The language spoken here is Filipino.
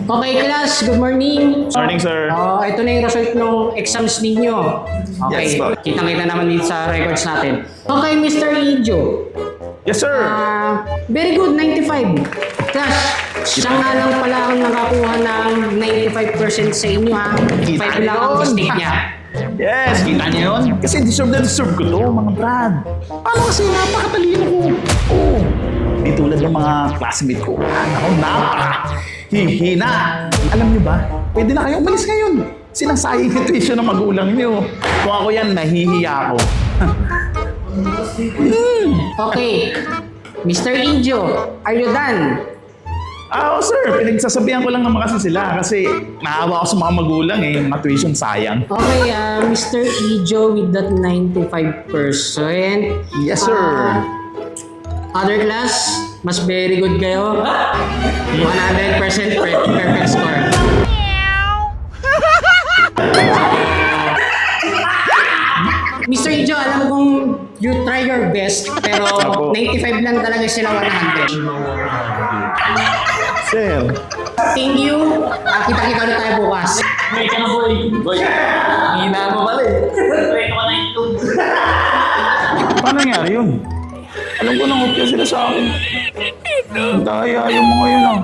Okay, class. Good morning. Morning, sir. Ito na yung result ng exams ninyo. Okay, Yes, po. kitang-kita naman dito sa records natin. Okay, Mr. Ijo. Yes, sir. Very good, 95. Class, siya nga lang pala ang nakakuha ng 95% sa inyo ha. 5 lang ang yun. mistake niya. Yes, kita niyo yun? Kasi deserve na deserve ko to, mga brad. Paano kasi napakatalino ko? Oo. Di tulad ng mga classmate ko. Ako, hihina. Alam niyo ba, pwede na kayo umalis ngayon. Sinasayang yung tuition ng magulang niyo. Kung ako yan, nahihiya ako. Okay, Mr. Ijo, are you done? Sir, pinagsasabihan ko lang naman kasi sila kasi naawa ako sa mga magulang mga tuition sayang. Okay, Mr. Ijo with that 95%. Yes, sir. Other class, mas very good kayo. 100% perfect score. Mr. Ijo, alam kong you try your best, pero Opo. 95 lang talaga sila 100. Sir. Thank you. Kita-kita ulit tayo bukas. May ka na, boy. Boy, hina mo pala eh. May ka na yung Paano nangyari yun? Alam ko nang sila sa akin. Ang daya yung mga yun